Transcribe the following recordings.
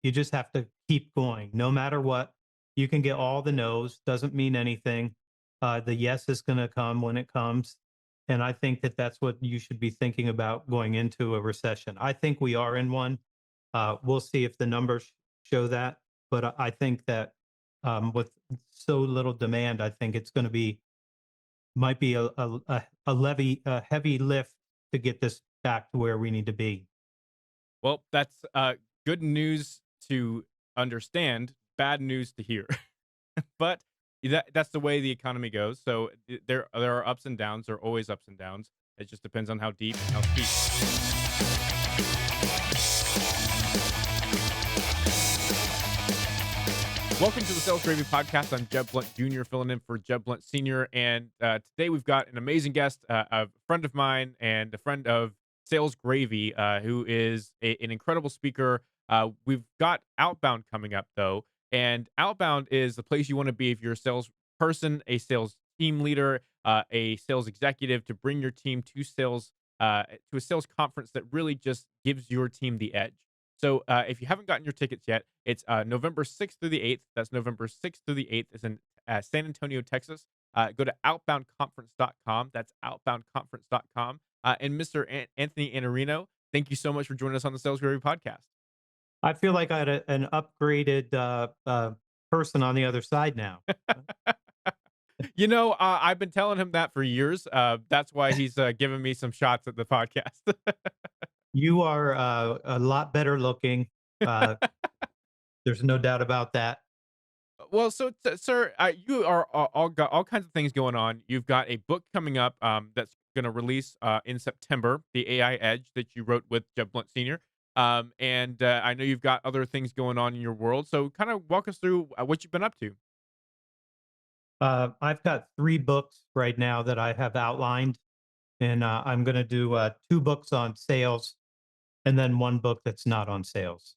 You just have to keep going no matter what. You can get all the no's, doesn't mean anything. The yes is going to come when it comes. And I think that that's what you should be thinking about going into a recession. I think we are in one. We'll see if the numbers show that. But I think that with so little demand, I think it's going to be might be a heavy lift to get this back to where we need to be. Well, that's good news to understand, bad news to hear. But that's the way the economy goes. So there are ups and downs. There are always ups and downs. It just depends on how deep and how steep. Welcome to the Sales Gravy Podcast. I'm Jeb Blount Jr. filling in for Jeb Blount Sr. And today we've got an amazing guest, a friend of mine and a friend of Sales Gravy, who is an incredible speaker. We've got Outbound coming up, though. And Outbound is the place you want to be if you're a sales person, a sales team leader, a sales executive, to bring your team to a sales conference that really just gives your team the edge. So if you haven't gotten your tickets yet, it's November 6th through the 8th. That's November 6th through the 8th. It's in San Antonio, Texas. Go to outboundconference.com. That's outboundconference.com. And Mr. Anthony Iannarino, thank you so much for joining us on the Sales Guru podcast. I feel like I had an upgraded person on the other side now. I've been telling him that for years. That's why he's giving me some shots at the podcast. You are a lot better looking. Uh, there's no doubt about that. Well, so, sir, you are all got all kinds of things going on. You've got a book coming up that's going to release in September, The AI Edge, that you wrote with Jeb Blount Sr. And I know you've got other things going on in your world. So, kind of walk us through what you've been up to. I've got 3 books right now that I have outlined, and I'm going to do 2 books on sales, and then 1 book that's not on sales.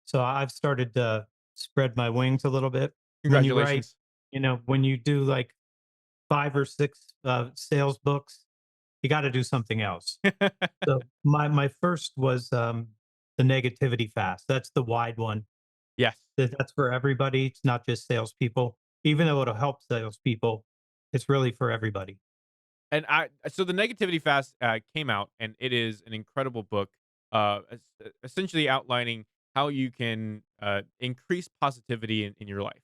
So I've started to spread my wings a little bit. When you write, Congratulations. when you do like 5 or 6 sales books, you got to do something else. So my first was the negativity fast. That's the wide one. Yes. That's for everybody. It's not just salespeople. Even though it'll help salespeople, it's really for everybody. And so the Negativity Fast came out, and it is an incredible book, essentially outlining how you can increase positivity in your life.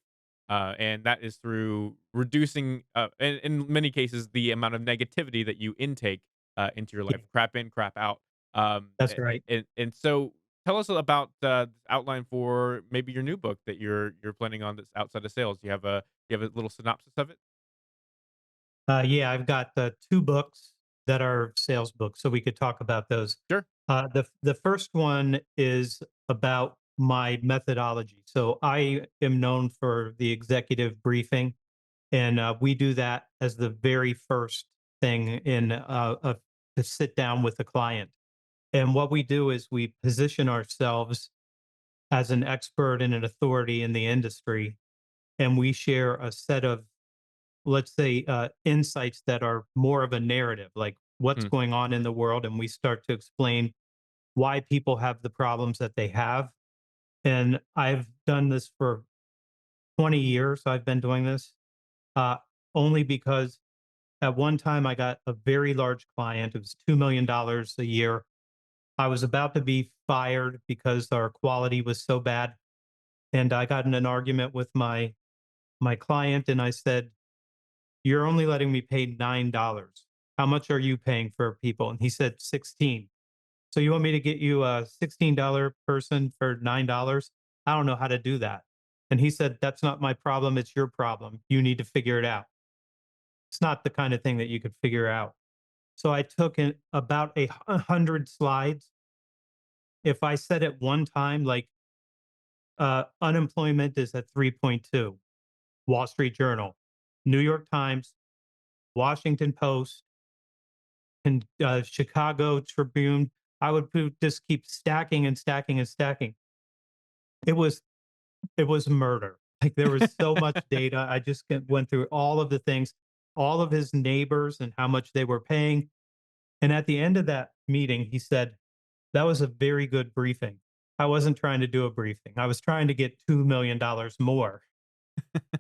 And that is through reducing, in many cases, the amount of negativity that you intake into your Yeah, life, crap in, crap out. that's right. And so tell us about outline for maybe your new book that you're planning on that's outside of sales. You have a little synopsis of it? Yeah, I've got 2 books that are sales books, so we could talk about those. Sure. The first one is about my methodology. So I am known for the executive briefing, and we do that as the very first thing to sit down with the client. And what we do is we position ourselves as an expert and an authority in the industry, and we share a set of, let's say, insights that are more of a narrative, like what's Mm, going on in the world, and we start to explain why people have the problems that they have. And I've done this for 20 years. I've been doing this uh, only because at one time I got a very large client. It was $2 million a year. I was about to be fired because our quality was so bad, and I got in an argument with my client, and I said, "You're only letting me pay $9. How much are you paying for people?" And he said, 16. So you want me to get you a $16 person for $9? I don't know how to do that. And he said, "That's not my problem. It's your problem. You need to figure it out." It's not the kind of thing that you could figure out. So I took in about 100 slides. If I said it one time, like unemployment is at 3.2, Wall Street Journal, New York Times, Washington Post, and Chicago Tribune, just keep stacking and stacking and stacking. It was it was murder. Like there was so much data. I just went through all of the things, all of his neighbors and how much they were paying. And at the end of that meeting, he said, "That was a very good briefing." I wasn't trying to do a briefing. I was trying to get $2 million more.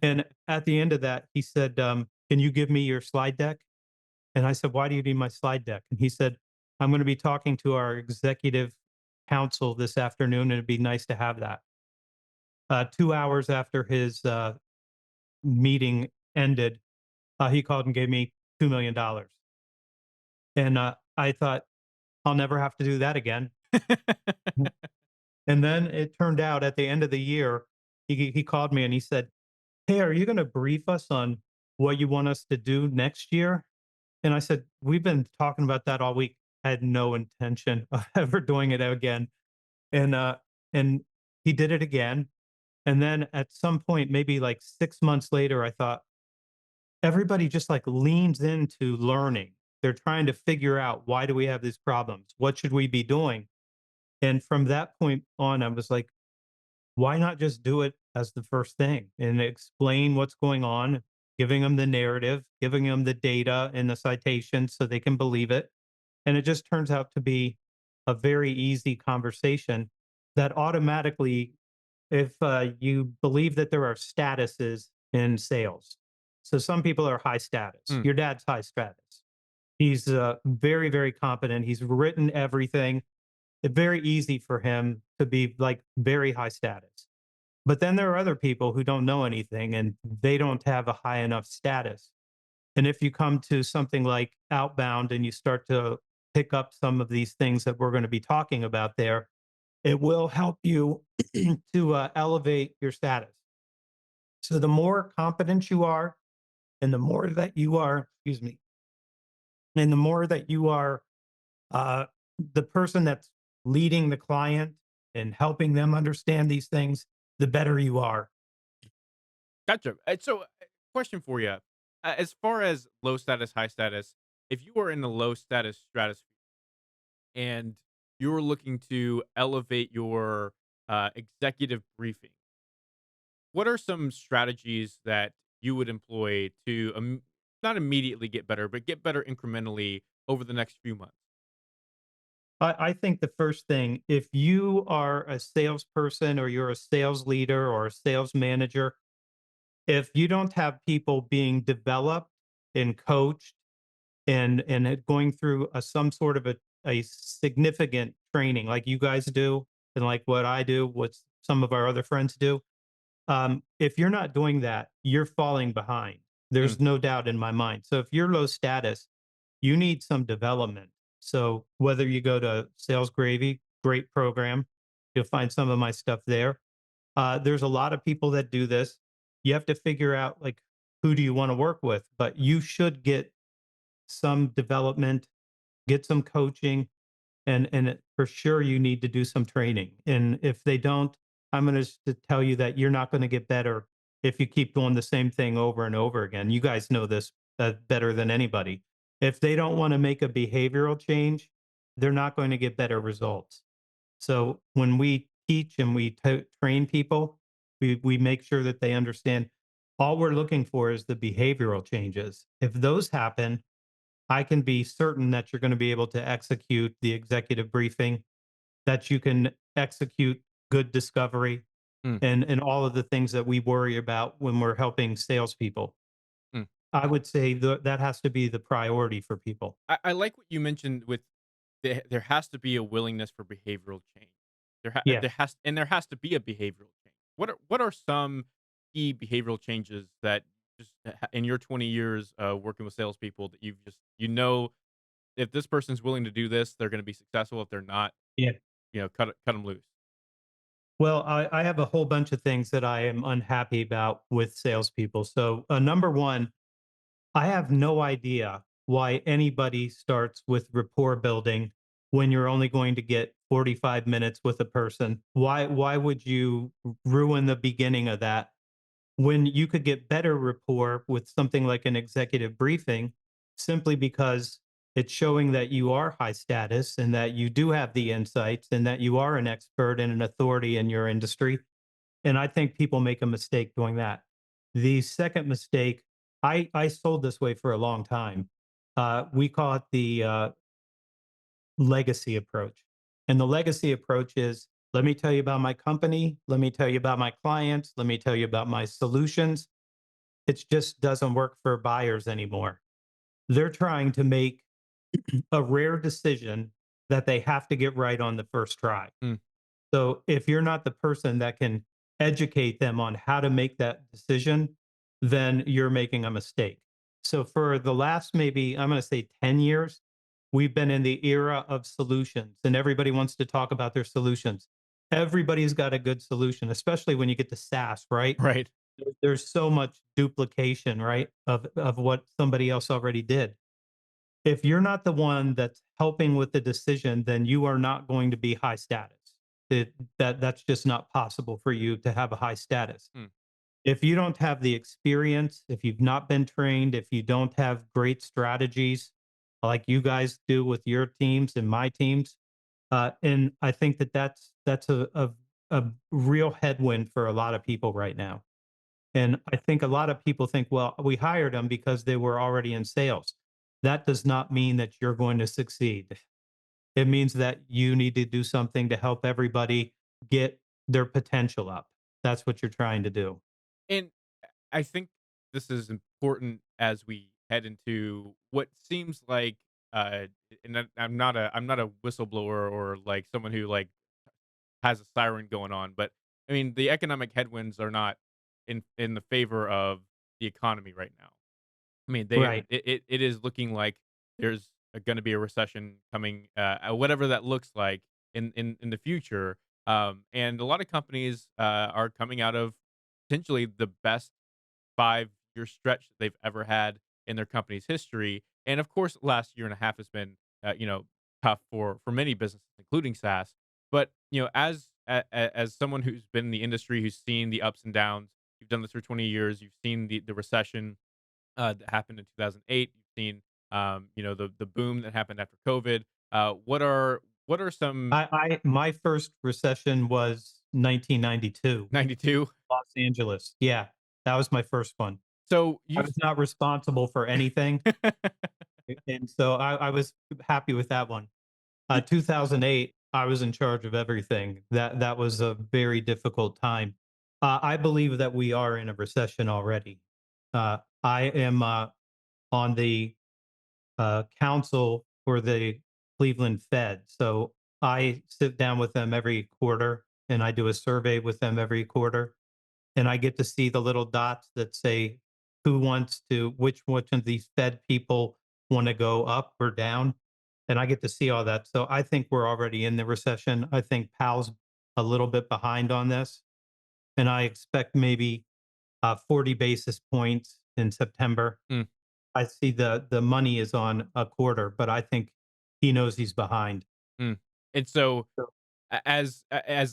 And at the end of that, he said, "Can you give me your slide deck?" And I said, "Why do you need my slide deck?" And he said, "I'm going to be talking to our executive council this afternoon, and it'd be nice to have that." 2 hours after his meeting ended, he called and gave me $2 million. And I thought, I'll never have to do that again. And then it turned out at the end of the year, he called me and he said, "Hey, are you going to brief us on what you want us to do next year?" And I said, "We've been talking about that all week. I had no intention of ever doing it again." And and he did it again. And then at some point, maybe like 6 months later, I thought, everybody just like leans into learning. They're trying to figure out, why do we have these problems? What should we be doing? And from that point on, I was like, why not just do it as the first thing and explain what's going on, giving them the narrative, giving them the data and the citations so they can believe it. And it just turns out to be a very easy conversation that automatically, if you believe that there are statuses in sales. So some people are high status. Mm, Your dad's high status. He's very, very competent. He's written everything. It's very easy for him to be like very high status. But then there are other people who don't know anything and they don't have a high enough status. And if you come to something like Outbound and you start to pick up some of these things that we're going to be talking about there, it will help you to elevate your status. So the more competent you are, and the more that you are, excuse me, and the more that you are uh, the person that's leading the client and helping them understand these things, the better you are. gotcha. Question for you: as far as low status, high status, if you are in the low status stratosphere and you're looking to elevate your executive briefing, what are some strategies that you would employ to not immediately get better, but get better incrementally over the next few months? I think the first thing, if you are a salesperson or you're a sales leader or a sales manager, if you don't have people being developed and coached and going through some sort of a significant training like you guys do and like what I do, what some of our other friends do, if you're not doing that, you're falling behind. Mm, There's no doubt in my mind. So if you're low status, you need some development. So whether you go to Sales Gravy, great program, you'll find some of my stuff there. There's a lot of people that do this. You have to figure out like, who do you want to work with, but you should get some development, get some coaching, for sure you need to do some training. And if they don't, I'm going to tell you that you're not going to get better if you keep doing the same thing over and over again. You guys know this better than anybody. If they don't want to make a behavioral change, they're not going to get better results. So when we teach and we train people, we make sure that they understand all we're looking for is the behavioral changes. If those happen, I can be certain that you're going to be able to execute the executive briefing, that you can execute good discovery, mm, and all of the things that we worry about when we're helping salespeople. mm. I would say that has to be the priority for people. I like what you mentioned with there has to be a willingness for behavioral change. Yeah. There has to be a behavioral change. What are some key behavioral changes that just in your 20 years working with salespeople that you've just if this person's willing to do this, they're going to be successful. If they're not, Yeah. cut them loose. Well, I have a whole bunch of things that I am unhappy about with salespeople. So, number one, I have no idea why anybody starts with rapport building when you're only going to get 45 minutes with a person. Why would you ruin the beginning of that when you could get better rapport with something like an executive briefing, simply because it's showing that you are high status and that you do have the insights and that you are an expert and an authority in your industry. And I think people make a mistake doing that. The second mistake, I sold this way for a long time. We call it the legacy approach. And the legacy approach is Let me tell you about my company. Let me tell you about my clients. Let me tell you about my solutions. It just doesn't work for buyers anymore. They're trying to make a rare decision that they have to get right on the first try. Mm, So if you're not the person that can educate them on how to make that decision, then you're making a mistake. So for the last maybe, I'm going to say 10 years, we've been in the era of solutions and everybody wants to talk about their solutions. Everybody's got a good solution, especially when you get to SaaS, right? right. There's so much duplication, right? Of what somebody else already did. If you're not the one that's helping with the decision, then you are not going to be high status. That's just not possible for you to have a high status. Mm. If you don't have the experience, if you've not been trained, if you don't have great strategies like you guys do with your teams and my teams, and I think that's a real headwind for a lot of people right now. And I think a lot of people think, well, we hired them because they were already in sales. That does not mean that you're going to succeed. It means that you need to do something to help everybody get their potential up. That's what you're trying to do. And I think this is important as we head into what seems like, uh, and I'm not a whistleblower or like someone who like has a siren going on, but I mean the economic headwinds are not in the favor of the economy right now. I mean, Right. it is looking like there's going to be a recession coming, whatever that looks like in the future. And a lot of companies are coming out of potentially the best 5-year stretch that they've ever had in their company's history. And of course, last year and a half has been, tough for many businesses, including SaaS. But as someone who's been in the industry, who's seen the ups and downs, you've done this for 20 years, you've seen the recession that happened in 2008. You've seen, the boom that happened after COVID. What are some I my first recession was 1992, 92? Los Angeles. Yeah, that was my first one. So I you was not responsible for anything, and so I was happy with that one. 2008, I was in charge of everything. That was a very difficult time. I believe that we are in a recession already. I am on the council for the Cleveland Fed, so I sit down with them every quarter, and I do a survey with them every quarter, and I get to see the little dots that say which of these Fed people want to go up or down, and I get to see all that. So I think we're already in the recession. I think Powell's a little bit behind on this, and I expect maybe 40 basis points in September. Mm, I see the money is on a quarter, but I think he knows he's behind. mm. And so So as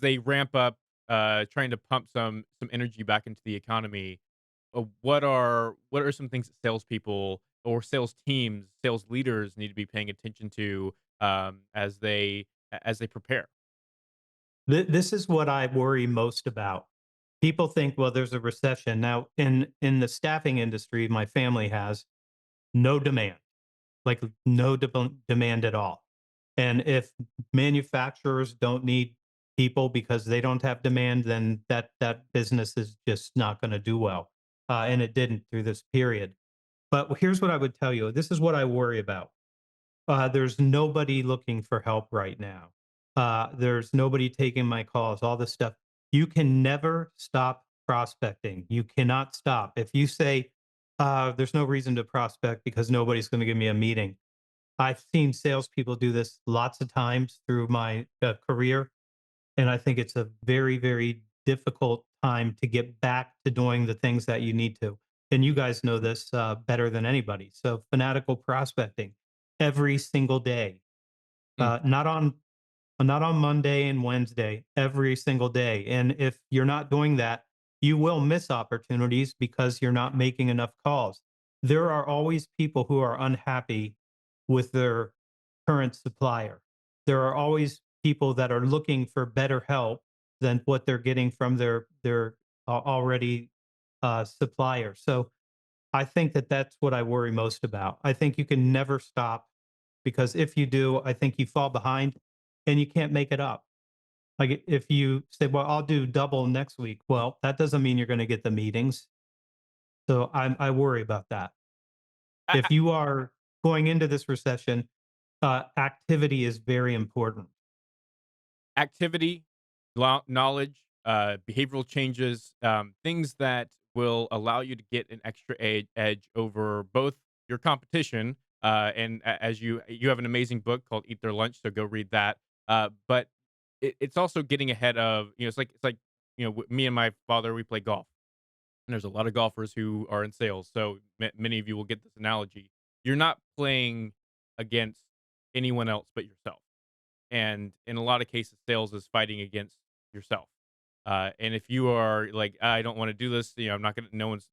they ramp up, trying to pump some energy back into the economy, what are some things that salespeople or sales teams, sales leaders need to be paying attention to, as they prepare? this is what I worry most about. People think, well, there's a recession now in the staffing industry. My family has no demand, like no demand at all. And if manufacturers don't need people because they don't have demand, then that business is just not going to do well. And it didn't through this period. But here's what I would tell you. This is what I worry about. There's nobody looking for help right now. There's nobody taking my calls, all this stuff. You can never stop prospecting. You cannot stop. If you say, there's no reason to prospect because nobody's going to give me a meeting. I've seen salespeople do this lots of times through my career. And I think it's a very, very difficult time to get back to doing the things that you need to. And you guys know this better than anybody. So, fanatical prospecting every single day, Mm, not on Monday and Wednesday, every single day. And if you're not doing that, you will miss opportunities because you're not making enough calls. There are always people who are unhappy with their current supplier. There are always people that are looking for better help than what they're getting from their already supplier. So I think that that's what I worry most about. I think you can never stop because if you do, I think you fall behind and you can't make it up. Like if you say, well, I'll do double next week. Well, that doesn't mean you're going to get the meetings. So I worry about that. I, If you are going into this recession, activity is very important. Activity, knowledge, behavioral changes, things that will allow you to get an extra edge over both your competition. And as you have an amazing book called Eat Their Lunch, so go read that. But it's also getting ahead of it's like me and my father, we play golf, and there's a lot of golfers who are in sales. So many of you will get this analogy. You're not playing against anyone else but yourself, and in a lot of cases, sales is fighting against yourself. And if you are like, I don't want to do this, I'm not gonna. No one's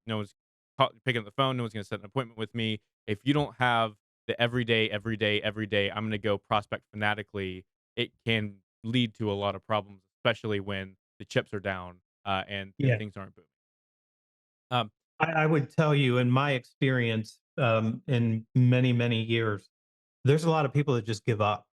picking up the phone. No one's gonna set an appointment with me. If you don't have the every day, I'm gonna go prospect fanatically. It can lead to a lot of problems, especially when the chips are down and Yeah. things aren't booming. Um, I would tell you in my experience, in many, many years, there's a lot of people that just give up.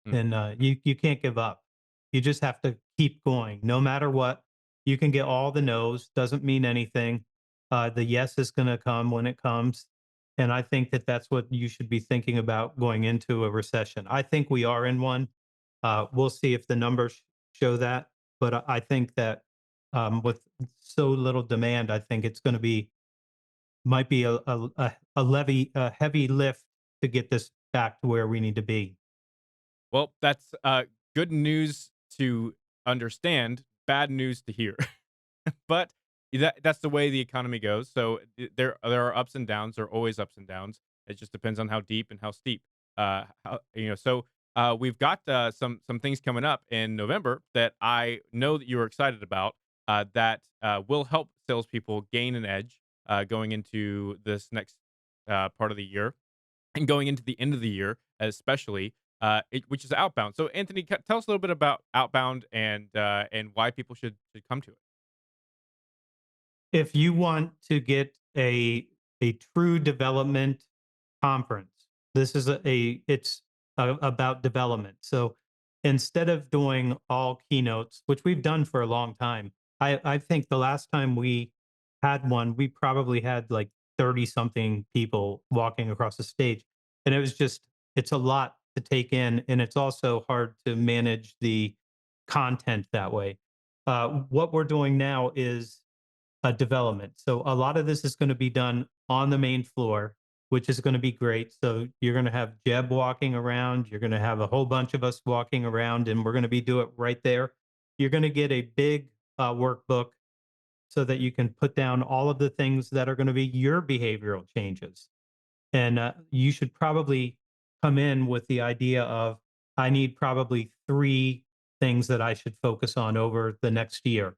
mm, And you can't give up. You just have to keep going, no matter what. You can get all the no's. Doesn't mean anything. The yes is going to come when it comes, and I think that that's what you should be thinking about going into a recession. I think we are in one. We'll see if the numbers show that, but I think that with so little demand, I think it's going to be might be a heavy lift to get this back to where we need to be. well, that's good news to understand, bad news to hear. But that's the way the economy goes. So there are ups and downs. There are always ups and downs. It just depends on how deep and how steep. We've got some things coming up in November that I know that you are excited about. That will help salespeople gain an edge going into this next part of the year and going into the end of the year, especially. Which is outbound. So, Anthony, tell us a little bit about outbound and why people should come to it. If you want to get a true development conference, this is about development. So instead of doing all keynotes, which we've done for a long time, I think the last time we had one, we probably had like 30 something people walking across the stage. And it's a lot to take in. And it's also hard to manage the content that way. What we're doing now is development. So a lot of this is going to be done on the main floor, which is going to be great. So you're going to have Jeb walking around. You're going to have a whole bunch of us walking around, and we're going to be do it right there. You're going to get a big workbook so that you can put down all of the things that are going to be your behavioral changes. And you should probably come in with the idea of, I need probably three things that I should focus on over the next year.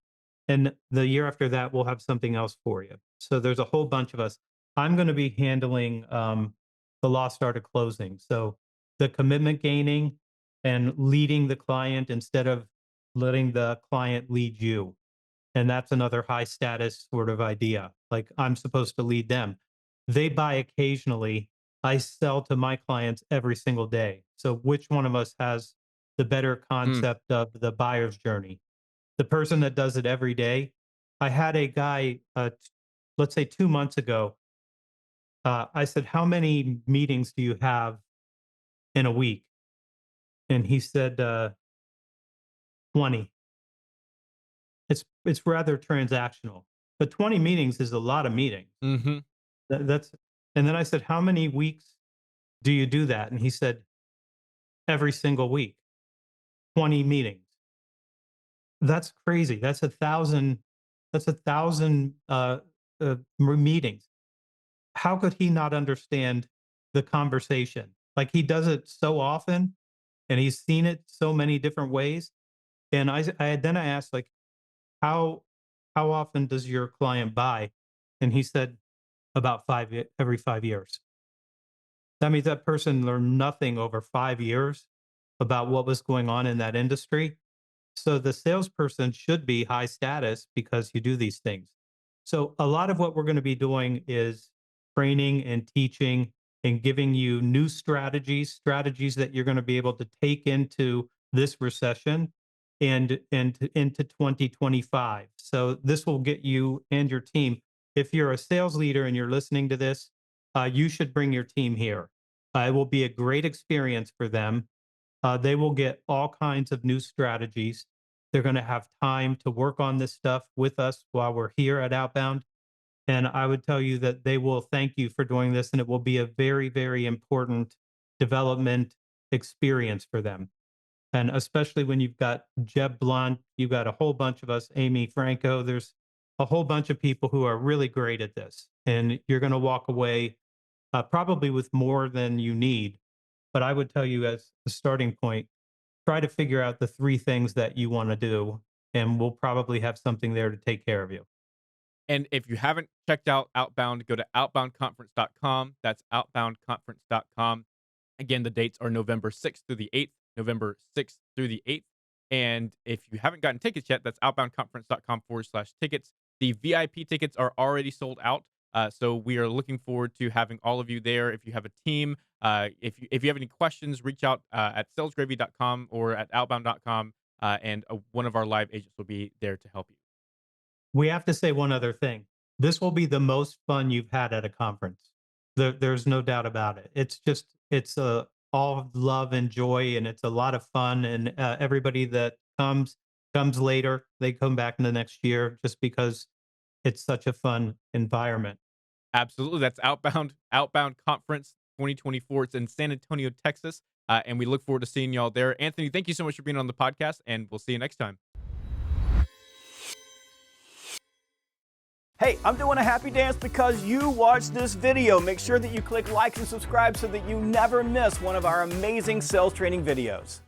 And the year after that, we'll have something else for you. So there's a whole bunch of us. I'm going to be handling the lost art of closing. So the commitment gaining and leading the client instead of letting the client lead you. And that's another high status sort of idea. Like I'm supposed to lead them. They buy occasionally. I sell to my clients every single day. So which one of us has the better Mm, concept of the buyer's journey? The person that does it every day. I had a guy, let's say 2 months ago. I said, "How many meetings do you have in a week?" And he said, 20. It's rather transactional, but 20 meetings is a lot of meetings. mhm. That's and then I said, "How many weeks do you do that?" And he said, "Every single week, 20 meetings." That's crazy. That's 1,000 meetings. How could he not understand the conversation? Like he does it so often and he's seen it so many different ways. And I asked like, how how often does your client buy? And he said about every 5 years. That means that person learned nothing over 5 years about what was going on in that industry. So the salesperson should be high status because you do these things. So a lot of what we're going to be doing is training and teaching and giving you new strategies that you're going to be able to take into this recession and into 2025. So this will get you and your team. If you're a sales leader and you're listening to this, you should bring your team here. It will be a great experience for them. They will get all kinds of new strategies. They're going to have time to work on this stuff with us while we're here at Outbound. And I would tell you that they will thank you for doing this, and it will be a very, very important development experience for them. And especially when you've got Jeb Blount, you've got a whole bunch of us, Amy Franco, there's a whole bunch of people who are really great at this. And you're going to walk away probably with more than you need. But I would tell you, as a starting point, try to figure out the three things that you want to do, and we'll probably have something there to take care of you. And if you haven't checked out Outbound, go to outboundconference.com. That's outboundconference.com. Again, the dates are November 6th through the 8th, November 6th through the 8th. And if you haven't gotten tickets yet, that's outboundconference.com/tickets. The VIP tickets are already sold out. So we are looking forward to having all of you there. If you have a team, if you have any questions, reach out at salesgravy.com or at outbound.com, and one of our live agents will be there to help you. We have to say one other thing. This will be the most fun you've had at a conference. There's no doubt about it. It's all love and joy, and it's a lot of fun. And everybody that comes later. They come back in the next year just because it's such a fun environment. Absolutely. That's Outbound Conference 2024. It's in San Antonio, Texas. And we look forward to seeing y'all there. Anthony, thank you so much for being on the podcast, and we'll see you next time. Hey, I'm doing a happy dance because you watched this video. Make sure that you click like and subscribe so that you never miss one of our amazing sales training videos.